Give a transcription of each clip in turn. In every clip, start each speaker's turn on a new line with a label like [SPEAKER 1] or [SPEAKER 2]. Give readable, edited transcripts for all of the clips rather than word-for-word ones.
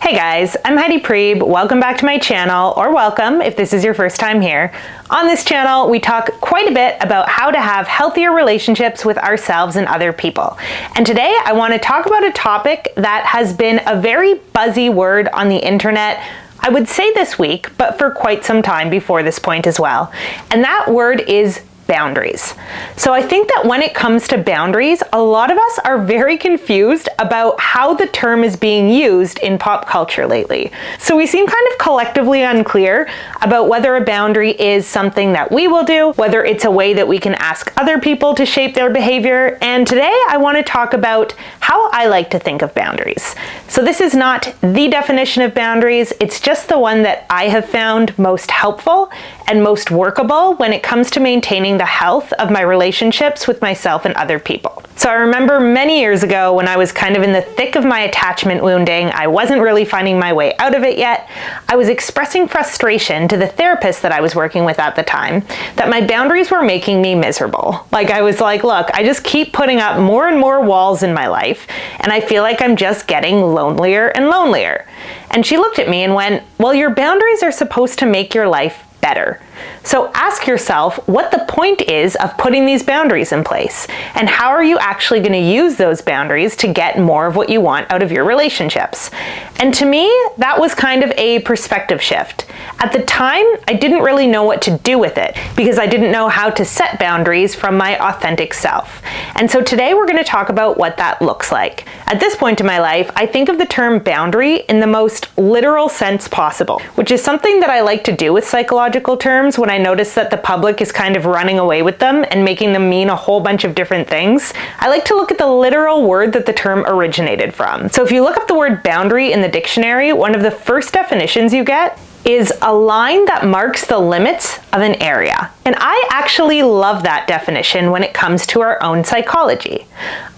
[SPEAKER 1] Hey guys, I'm Heidi Priebe. Welcome back to my channel, or welcome if this is your first time here. On this channel, we talk quite a bit about how to have healthier relationships with ourselves and other people. And today I want to talk about a topic that has been a very buzzy word on the internet, I would say this week, but for quite some time before this point as well. And that word is boundaries. So I think that when it comes to boundaries, a lot of us are very confused about how the term is being used in pop culture lately. So we seem kind of collectively unclear about whether a boundary is something that we will do, whether it's a way that we can ask other people to shape their behavior. And today I want to talk about how I like to think of boundaries. So this is not the definition of boundaries, it's just the one that I have found most helpful and most workable when it comes to maintaining the health of my relationships with myself and other people. So I remember many years ago when I was kind of in the thick of my attachment wounding, I wasn't really finding my way out of it yet, I was expressing frustration to the therapist that I was working with at the time that my boundaries were making me miserable. Like I was like, look, I just keep putting up more and more walls in my life, and I feel like I'm just getting lonelier and lonelier. And she looked at me and went, well, your boundaries are supposed to make your life better. So ask yourself what the point is of putting these boundaries in place, and how are you actually going to use those boundaries to get more of what you want out of your relationships? And to me, that was kind of a perspective shift. At the time, I didn't really know what to do with it because I didn't know how to set boundaries from my authentic self. And so today we're going to talk about what that looks like. At this point in my life, I think of the term boundary in the most literal sense possible, which is something that I like to do with psychological terms when I notice that the public is kind of running away with them and making them mean a whole bunch of different things. I like to look at the literal word that the term originated from. So if you look up the word boundary in the dictionary, one of the first definitions you get is a line that marks the limits of an area. And I actually love that definition when it comes to our own psychology.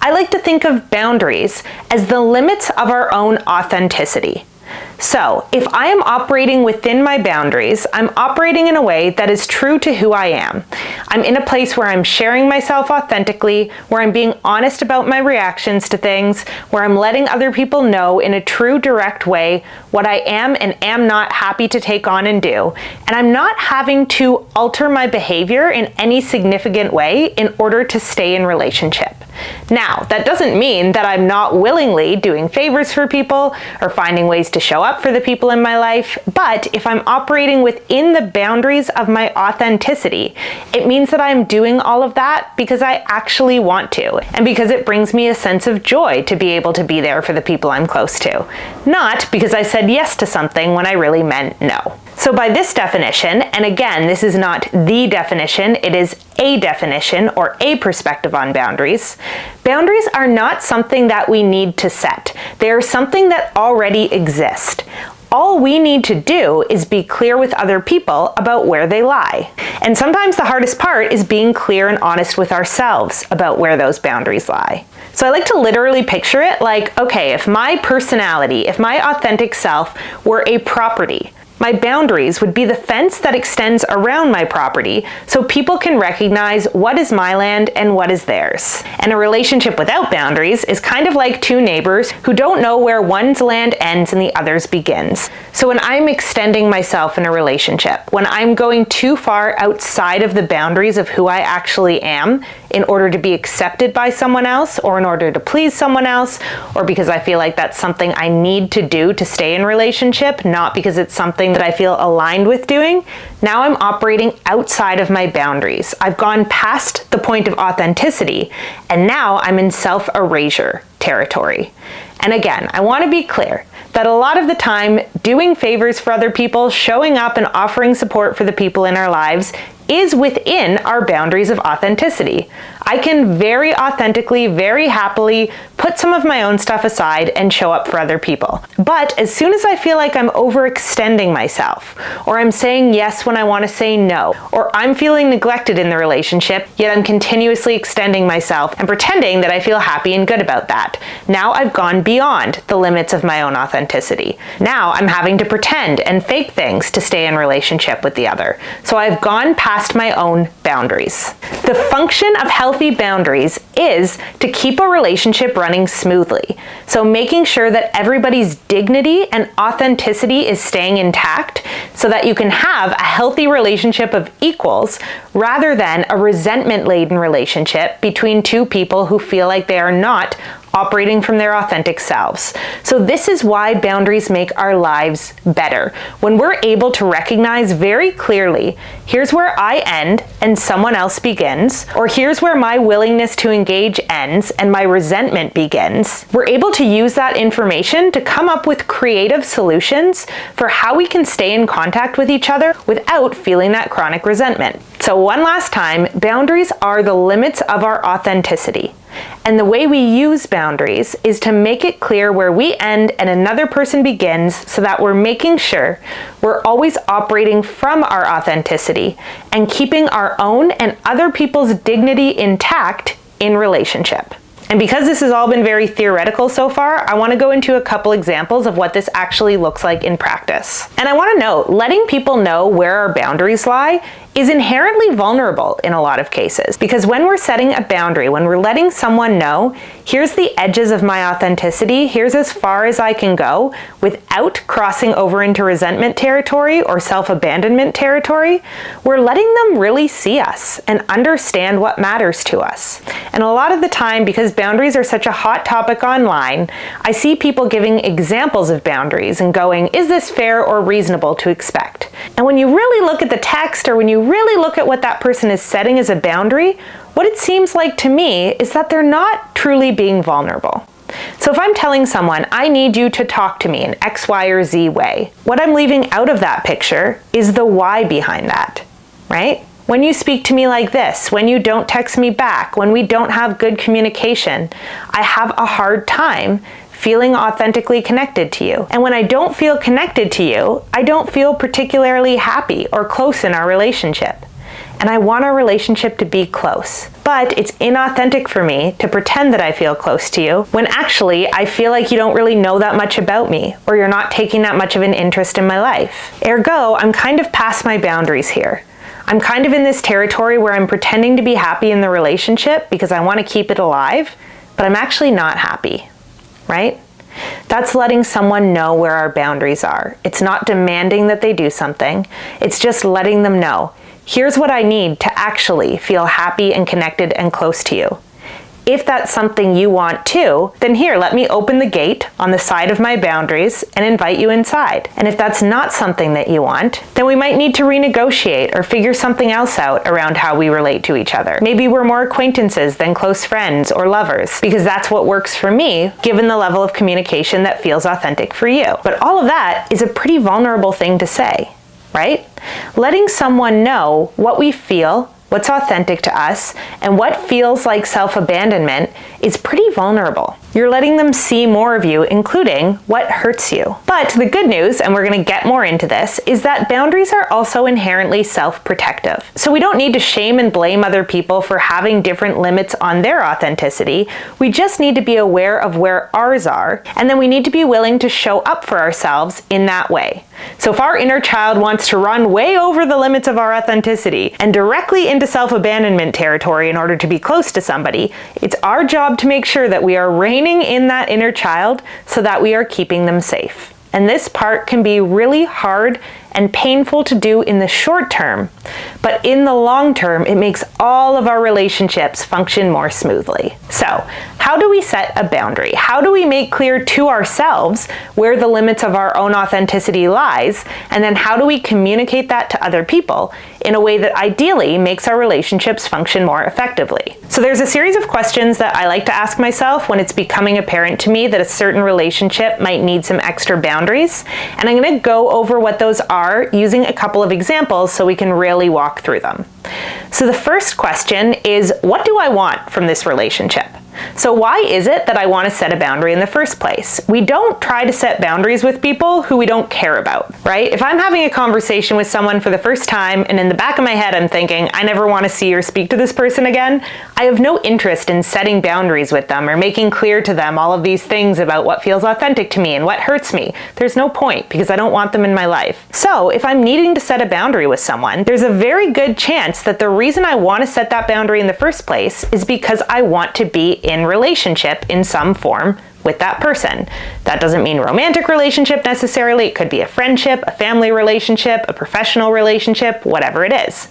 [SPEAKER 1] I like to think of boundaries as the limits of our own authenticity. So, if I am operating within my boundaries, I'm operating in a way that is true to who I am. I'm in a place where I'm sharing myself authentically, where I'm being honest about my reactions to things, where I'm letting other people know in a true, direct way what I am and am not happy to take on and do, and I'm not having to alter my behavior in any significant way in order to stay in relationship. Now, that doesn't mean that I'm not willingly doing favors for people or finding ways to show up for the people in my life, but if I'm operating within the boundaries of my authenticity, it means that I'm doing all of that because I actually want to, and because it brings me a sense of joy to be able to be there for the people I'm close to, not because I said yes to something when I really meant no. So by this definition, and again, this is not the definition, it is a definition or a perspective on boundaries, boundaries are not something that we need to set. They are something that already exist. All we need to do is be clear with other people about where they lie. And sometimes the hardest part is being clear and honest with ourselves about where those boundaries lie. So I like to literally picture it like, okay, if my personality, if my authentic self were a property, my boundaries would be the fence that extends around my property so people can recognize what is my land and what is theirs. And a relationship without boundaries is kind of like two neighbors who don't know where one's land ends and the other's begins. So when I'm extending myself in a relationship, when I'm going too far outside of the boundaries of who I actually am in order to be accepted by someone else, or in order to please someone else, or because I feel like that's something I need to do to stay in relationship, not because it's something that I feel aligned with doing, now I'm operating outside of my boundaries. I've gone past the point of authenticity, and now I'm in self-erasure territory. And again, I want to be clear that a lot of the time, doing favors for other people, showing up and offering support for the people in our lives is within our boundaries of authenticity. I can very authentically, very happily put some of my own stuff aside and show up for other people. But as soon as I feel like I'm overextending myself, or I'm saying yes when I want to say no, or I'm feeling neglected in the relationship, yet I'm continuously extending myself and pretending that I feel happy and good about that, now I've gone beyond the limits of my own authenticity. Now I'm having to pretend and fake things to stay in relationship with the other. So I've gone past past my own boundaries. The function of healthy boundaries is to keep a relationship running smoothly. So making sure that everybody's dignity and authenticity is staying intact so that you can have a healthy relationship of equals rather than a resentment-laden relationship between two people who feel like they are not operating from their authentic selves. So this is why boundaries make our lives better. When we're able to recognize very clearly, here's where I end and someone else begins, or here's where my willingness to engage ends and my resentment begins, we're able to use that information to come up with creative solutions for how we can stay in contact with each other without feeling that chronic resentment. So one last time, boundaries are the limits of our authenticity. And the way we use boundaries is to make it clear where we end and another person begins so that we're making sure we're always operating from our authenticity and keeping our own and other people's dignity intact in relationship. And because this has all been very theoretical so far, I want to go into a couple examples of what this actually looks like in practice. And I want to note, letting people know where our boundaries lie is inherently vulnerable in a lot of cases, because when we're setting a boundary, when we're letting someone know, here's the edges of my authenticity, here's as far as I can go without crossing over into resentment territory or self-abandonment territory, we're letting them really see us and understand what matters to us. And a lot of the time, because boundaries are such a hot topic online, I see people giving examples of boundaries and going, is this fair or reasonable to expect? And when you really look at the text, or when you really look at what that person is setting as a boundary, what it seems like to me is that they're not truly being vulnerable. So if I'm telling someone, I need you to talk to me in X, Y, or Z way, what I'm leaving out of that picture is the why behind that, right? When you speak to me like this, when you don't text me back, when we don't have good communication, I have a hard time feeling authentically connected to you. And when I don't feel connected to you, I don't feel particularly happy or close in our relationship. And I want our relationship to be close. But it's inauthentic for me to pretend that I feel close to you when actually I feel like you don't really know that much about me, or you're not taking that much of an interest in my life. Ergo, I'm kind of past my boundaries here. I'm kind of in this territory where I'm pretending to be happy in the relationship because I want to keep it alive, but I'm actually not happy. Right? That's letting someone know where our boundaries are. It's not demanding that they do something. It's just letting them know, here's what I need to actually feel happy and connected and close to you. If that's something you want too, then here, let me open the gate on the side of my boundaries and invite you inside. And if that's not something that you want, then we might need to renegotiate or figure something else out around how we relate to each other. Maybe we're more acquaintances than close friends or lovers, because that's what works for me, given the level of communication that feels authentic for you. But all of that is a pretty vulnerable thing to say, right? Letting someone know what we feel, what's authentic to us, and what feels like self-abandonment is pretty vulnerable. You're letting them see more of you, including what hurts you. But the good news, and we're going to get more into this, is that boundaries are also inherently self-protective. So we don't need to shame and blame other people for having different limits on their authenticity. We just need to be aware of where ours are, and then we need to be willing to show up for ourselves in that way. So if our inner child wants to run way over the limits of our authenticity and directly into self-abandonment territory in order to be close to somebody, it's our job to make sure that we are reining in that inner child so that we are keeping them safe. And this part can be really hard and painful to do in the short term, but in the long term, it makes all of our relationships function more smoothly. So, how do we set a boundary? How do we make clear to ourselves where the limits of our own authenticity lies? And then how do we communicate that to other people in a way that ideally makes our relationships function more effectively? So there's a series of questions that I like to ask myself when it's becoming apparent to me that a certain relationship might need some extra boundaries. And I'm going to go over what those are using a couple of examples so we can really walk through them. So the first question is, what do I want from this relationship? So why is it that I want to set a boundary in the first place? We don't try to set boundaries with people who we don't care about, right? If I'm having a conversation with someone for the first time and in the back of my head I'm thinking, I never want to see or speak to this person again, I have no interest in setting boundaries with them or making clear to them all of these things about what feels authentic to me and what hurts me. There's no point because I don't want them in my life. So if I'm needing to set a boundary with someone, there's a very good chance that the reason I want to set that boundary in the first place is because I want to be in relationship in some form with that person. That doesn't mean romantic relationship necessarily. It could be a friendship, a family relationship, a professional relationship, whatever it is.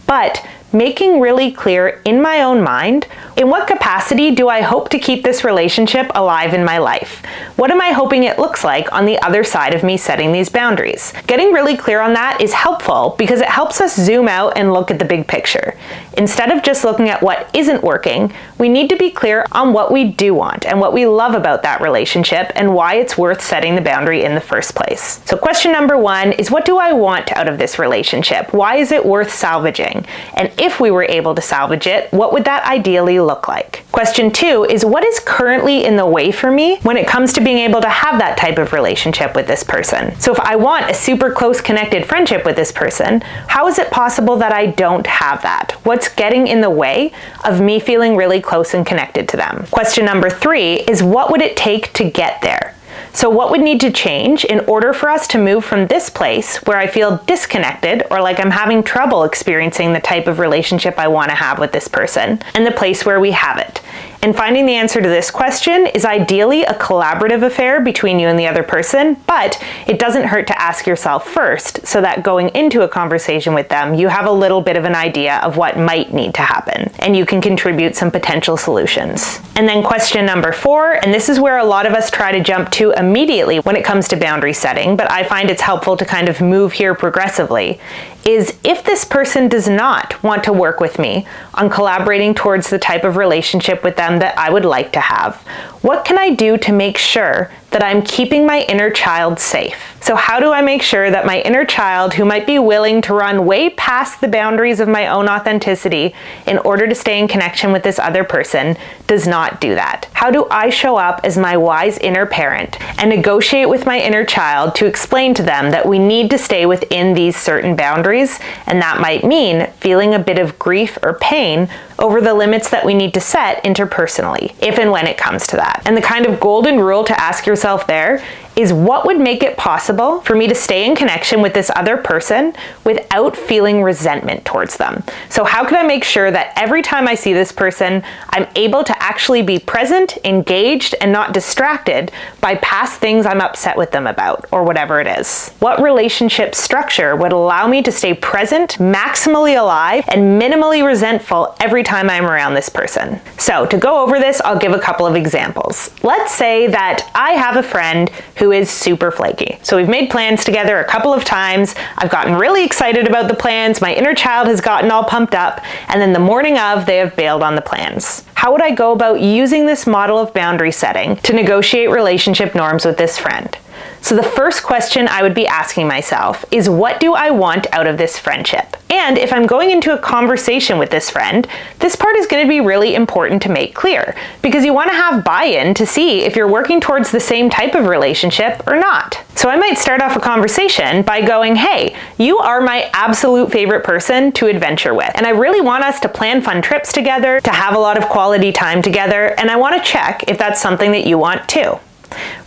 [SPEAKER 1] But making really clear in my own mind, in what capacity do I hope to keep this relationship alive in my life? What am I hoping it looks like on the other side of me setting these boundaries? Getting really clear on that is helpful because it helps us zoom out and look at the big picture. Instead of just looking at what isn't working, we need to be clear on what we do want and what we love about that relationship and why it's worth setting the boundary in the first place. So question number 1 is, what do I want out of this relationship? Why is it worth salvaging? And if we were able to salvage it, what would that ideally look like? Question 2 is, what is currently in the way for me when it comes to being able to have that type of relationship with this person? So if I want a super close connected friendship with this person, how is it possible that I don't have that? What's getting in the way of me feeling really close and connected to them? Question number 3 is, what would it take to get there? So what would need to change in order for us to move from this place where I feel disconnected or like I'm having trouble experiencing the type of relationship I want to have with this person, and the place where we have it? And finding the answer to this question is ideally a collaborative affair between you and the other person, but it doesn't hurt to ask yourself first so that going into a conversation with them, you have a little bit of an idea of what might need to happen, and you can contribute some potential solutions. And then question number 4, and this is where a lot of us try to jump to immediately when it comes to boundary setting, but I find it's helpful to kind of move here progressively, is if this person does not want to work with me on collaborating towards the type of relationship with them that I would like to have, what can I do to make sure that I'm keeping my inner child safe? So how do I make sure that my inner child, who might be willing to run way past the boundaries of my own authenticity in order to stay in connection with this other person, does not do that? How do I show up as my wise inner parent and negotiate with my inner child to explain to them that we need to stay within these certain boundaries, and that might mean feeling a bit of grief or pain over the limits that we need to set interpersonally, if and when it comes to that? And the kind of golden rule to ask yourself there is, what would make it possible for me to stay in connection with this other person without feeling resentment towards them? So how can I make sure that every time I see this person, I'm able to actually be present, engaged, and not distracted by past things I'm upset with them about, or whatever it is? What relationship structure would allow me to stay present, maximally alive, and minimally resentful every time I'm around this person? So to go over this, I'll give a couple of examples. Let's say that I have a friend who is super flaky. So we've made plans together a couple of times. I've gotten really excited about the plans. My inner child has gotten all pumped up. And then the morning of, they have bailed on the plans. How would I go about using this model of boundary setting to negotiate relationship norms with this friend? So the first question I would be asking myself is, what do I want out of this friendship? And if I'm going into a conversation with this friend, this part is going to be really important to make clear, because you want to have buy-in to see if you're working towards the same type of relationship or not. So I might start off a conversation by going, hey, you are my absolute favorite person to adventure with, and I really want us to plan fun trips together, to have a lot of quality time together, and I want to check if that's something that you want too.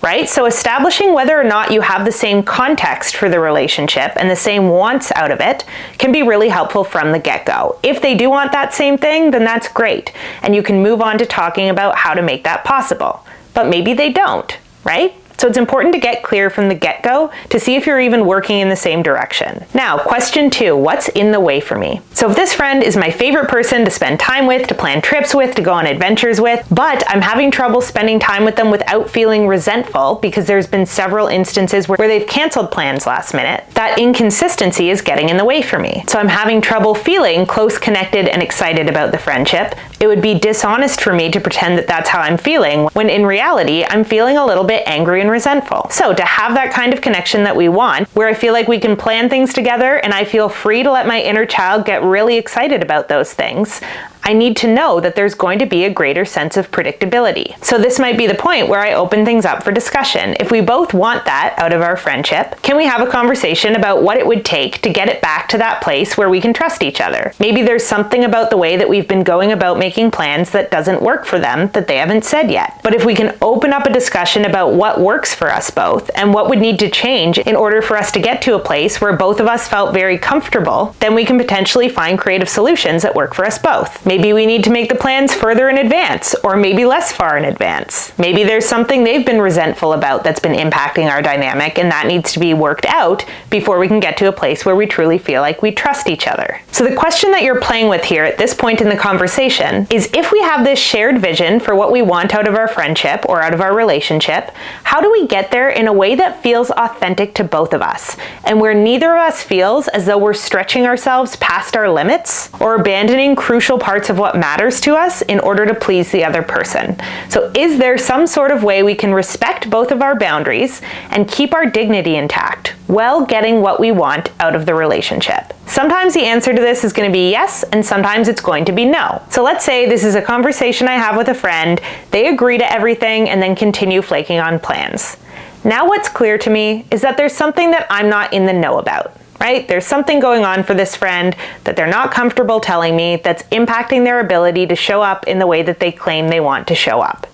[SPEAKER 1] Right? So establishing whether or not you have the same context for the relationship and the same wants out of it can be really helpful from the get-go. If they do want that same thing, then that's great, and you can move on to talking about how to make that possible. But maybe they don't, right? So it's important to get clear from the get-go to see if you're even working in the same direction. Now, question 2, what's in the way for me? So if this friend is my favorite person to spend time with, to plan trips with, to go on adventures with, but I'm having trouble spending time with them without feeling resentful because there's been several instances where they've canceled plans last minute, that inconsistency is getting in the way for me. So I'm having trouble feeling close, connected, and excited about the friendship. It would be dishonest for me to pretend that that's how I'm feeling, when in reality, I'm feeling a little bit angry and resentful. So to have that kind of connection that we want, where I feel like we can plan things together and I feel free to let my inner child get really excited about those things, I need to know that there's going to be a greater sense of predictability. So this might be the point where I open things up for discussion. If we both want that out of our friendship, can we have a conversation about what it would take to get it back to that place where we can trust each other? Maybe there's something about the way that we've been going about making plans that doesn't work for them that they haven't said yet. But if we can open up a discussion about what works for us both and what would need to change in order for us to get to a place where both of us felt very comfortable, then we can potentially find creative solutions that work for us both. Maybe we need to make the plans further in advance, or maybe less far in advance. Maybe there's something they've been resentful about that's been impacting our dynamic, and that needs to be worked out before we can get to a place where we truly feel like we trust each other. So the question that you're playing with here at this point in the conversation is, if we have this shared vision for what we want out of our friendship or out of our relationship, how do we get there in a way that feels authentic to both of us, and where neither of us feels as though we're stretching ourselves past our limits or abandoning crucial parts of what matters to us in order to please the other person? So is there some sort of way we can respect both of our boundaries and keep our dignity intact while getting what we want out of the relationship? Sometimes the answer to this is going to be yes, and sometimes it's going to be no. So let's say this is a conversation I have with a friend, they agree to everything and then continue flaking on plans. Now what's clear to me is that there's something that I'm not in the know about. Right? There's something going on for this friend that they're not comfortable telling me that's impacting their ability to show up in the way that they claim they want to show up.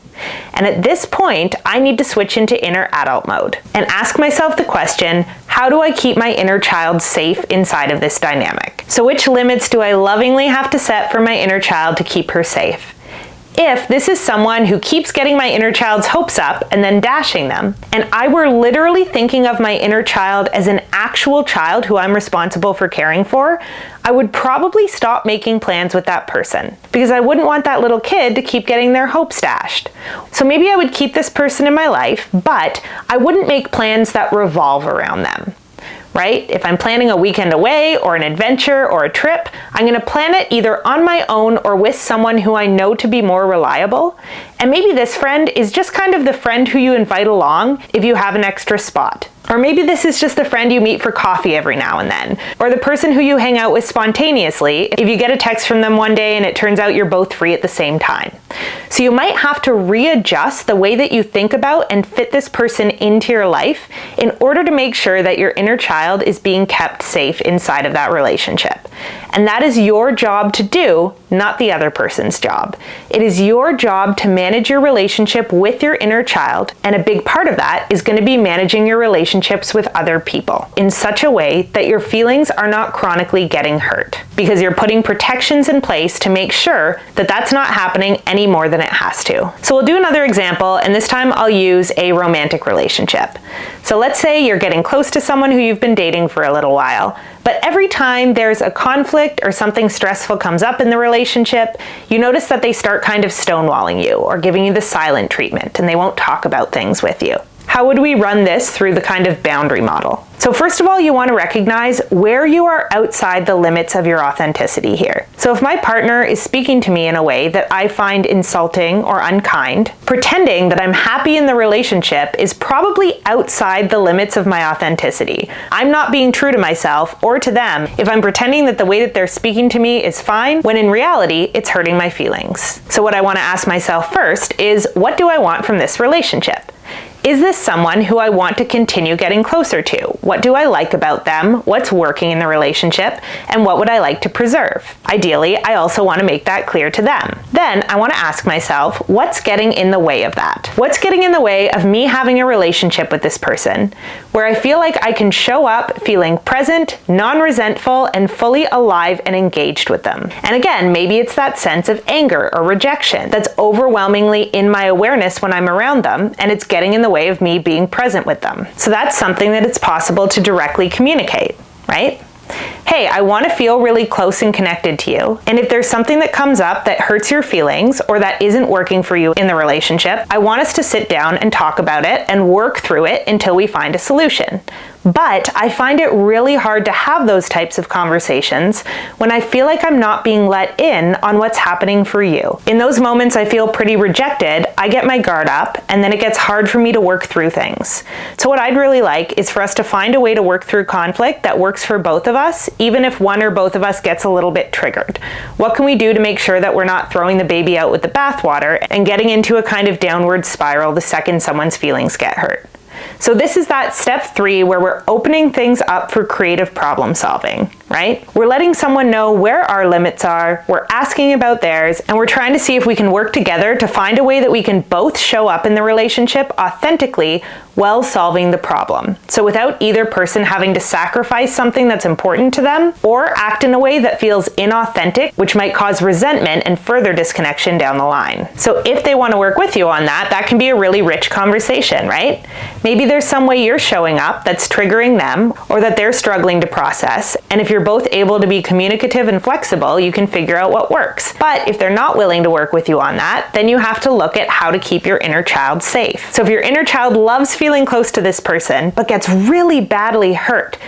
[SPEAKER 1] And at this point, I need to switch into inner adult mode and ask myself the question, how do I keep my inner child safe inside of this dynamic? So which limits do I lovingly have to set for my inner child to keep her safe? If this is someone who keeps getting my inner child's hopes up and then dashing them, and I were literally thinking of my inner child as an actual child who I'm responsible for caring for, I would probably stop making plans with that person, because I wouldn't want that little kid to keep getting their hopes dashed. So maybe I would keep this person in my life, but I wouldn't make plans that revolve around them. Right? If I'm planning a weekend away or an adventure or a trip, I'm going to plan it either on my own or with someone who I know to be more reliable. And maybe this friend is just kind of the friend who you invite along if you have an extra spot. Or maybe this is just the friend you meet for coffee every now and then, or the person who you hang out with spontaneously if you get a text from them one day and it turns out you're both free at the same time. So you might have to readjust the way that you think about and fit this person into your life in order to make sure that your inner child is being kept safe inside of that relationship. And that is your job to do, not the other person's job. It is your job to manage your relationship with your inner child, and a big part of that is going to be managing your relationships with other people in such a way that your feelings are not chronically getting hurt, because you're putting protections in place to make sure that that's not happening any more than it has to. So we'll do another example, and this time I'll use a romantic relationship. So let's say you're getting close to someone who you've been dating for a little while, but every time there's a conflict or something stressful comes up in the relationship, you notice that they start kind of stonewalling you or giving you the silent treatment, and they won't talk about things with you. How would we run this through the kind of boundary model? So first of all, you want to recognize where you are outside the limits of your authenticity here. So if my partner is speaking to me in a way that I find insulting or unkind, pretending that I'm happy in the relationship is probably outside the limits of my authenticity. I'm not being true to myself or to them if I'm pretending that the way that they're speaking to me is fine, when in reality, it's hurting my feelings. So what I want to ask myself first is, what do I want from this relationship? Is this someone who I want to continue getting closer to? What do I like about them? What's working in the relationship? And what would I like to preserve? Ideally, I also want to make that clear to them. Then I want to ask myself, what's getting in the way of that? What's getting in the way of me having a relationship with this person where I feel like I can show up feeling present, non-resentful, and fully alive and engaged with them? And again, maybe it's that sense of anger or rejection that's overwhelmingly in my awareness when I'm around them, and it's getting in the way of me being present with them. So that's something that it's possible to directly communicate, right? Hey, I want to feel really close and connected to you. And if there's something that comes up that hurts your feelings or that isn't working for you in the relationship, I want us to sit down and talk about it and work through it until we find a solution. But I find it really hard to have those types of conversations when I feel like I'm not being let in on what's happening for you. In those moments I feel pretty rejected, I get my guard up, and then it gets hard for me to work through things. So what I'd really like is for us to find a way to work through conflict that works for both of us, even if one or both of us gets a little bit triggered. What can we do to make sure that we're not throwing the baby out with the bathwater and getting into a kind of downward spiral the second someone's feelings get hurt? So this is that step 3 where we're opening things up for creative problem solving, right? We're letting someone know where our limits are, we're asking about theirs, and we're trying to see if we can work together to find a way that we can both show up in the relationship authentically while solving the problem. So without either person having to sacrifice something that's important to them or act in a way that feels inauthentic, which might cause resentment and further disconnection down the line. So if they want to work with you on that, that can be a really rich conversation, right? Maybe there's some way you're showing up that's triggering them or that they're struggling to process, and if you're both able to be communicative and flexible, you can figure out what works. But if they're not willing to work with you on that, then you have to look at how to keep your inner child safe. So if your inner child loves feeling close to this person, but gets really badly hurt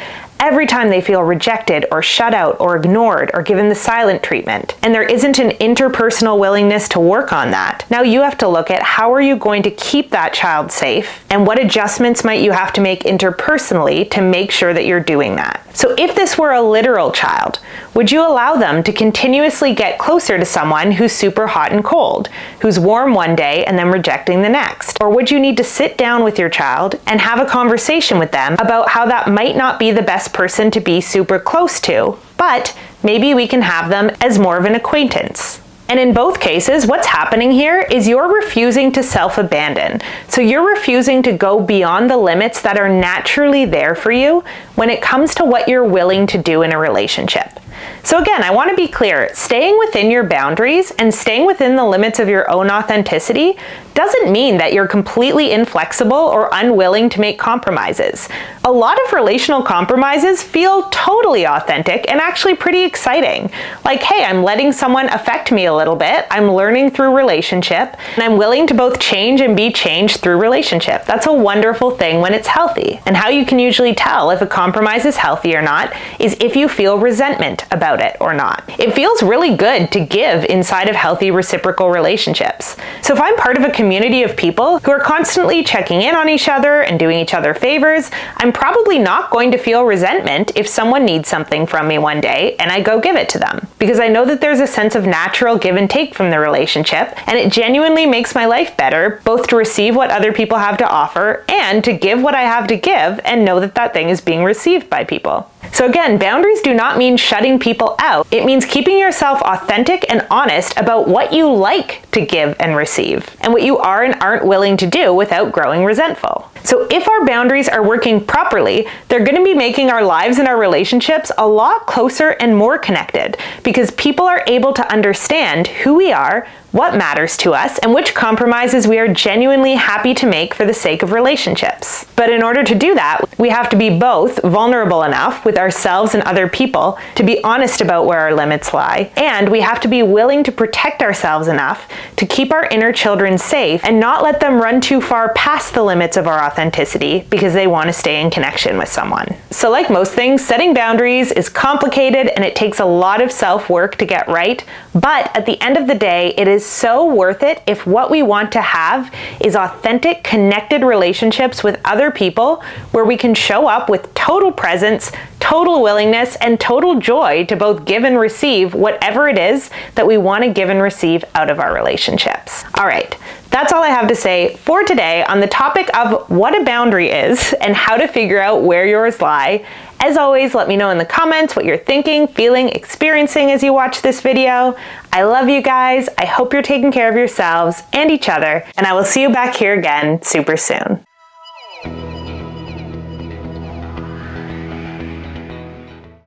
[SPEAKER 1] every time they feel rejected or shut out or ignored or given the silent treatment, and there isn't an interpersonal willingness to work on that, now you have to look at how are you going to keep that child safe and what adjustments might you have to make interpersonally to make sure that you're doing that. So if this were a literal child, would you allow them to continuously get closer to someone who's super hot and cold, who's warm one day and then rejecting the next? Or would you need to sit down with your child and have a conversation with them about how that might not be the best person to be super close to, but maybe we can have them as more of an acquaintance? And in both cases, what's happening here is you're refusing to self-abandon. So you're refusing to go beyond the limits that are naturally there for you when it comes to what you're willing to do in a relationship. So again, I want to be clear, staying within your boundaries and staying within the limits of your own authenticity doesn't mean that you're completely inflexible or unwilling to make compromises. A lot of relational compromises feel totally authentic and actually pretty exciting. Like, hey, I'm letting someone affect me a little bit, I'm learning through relationship, and I'm willing to both change and be changed through relationship. That's a wonderful thing when it's healthy. And how you can usually tell if a compromise is healthy or not is if you feel resentment about it or not. It feels really good to give inside of healthy reciprocal relationships. So if I'm part of a community of people who are constantly checking in on each other and doing each other favors, I'm probably not going to feel resentment if someone needs something from me one day and I go give it to them, because I know that there's a sense of natural give and take from the relationship, and it genuinely makes my life better, both to receive what other people have to offer and to give what I have to give and know that that thing is being received by people. So again, boundaries do not mean shutting people out. It means keeping yourself authentic and honest about what you like to give and receive, and what you are and aren't willing to do without growing resentful. So if our boundaries are working properly, they're going to be making our lives and our relationships a lot closer and more connected, because people are able to understand who we are, what matters to us, and which compromises we are genuinely happy to make for the sake of relationships. But in order to do that, we have to be both vulnerable enough with ourselves and other people to be honest about where our limits lie, and we have to be willing to protect ourselves enough to keep our inner children safe and not let them run too far past the limits of our authenticity because they want to stay in connection with someone. So like most things, setting boundaries is complicated and it takes a lot of self-work to get right, but at the end of the day, it is so worth it if what we want to have is authentic, connected relationships with other people where we can show up with total presence, total willingness, and total joy to both give and receive whatever it is that we want to give and receive out of our relationships. All right, that's all I have to say for today on the topic of what a boundary is and how to figure out where yours lie. As always, let me know in the comments what you're thinking, feeling, experiencing as you watch this video. I love you guys. I hope you're taking care of yourselves and each other, and I will see you back here again super soon.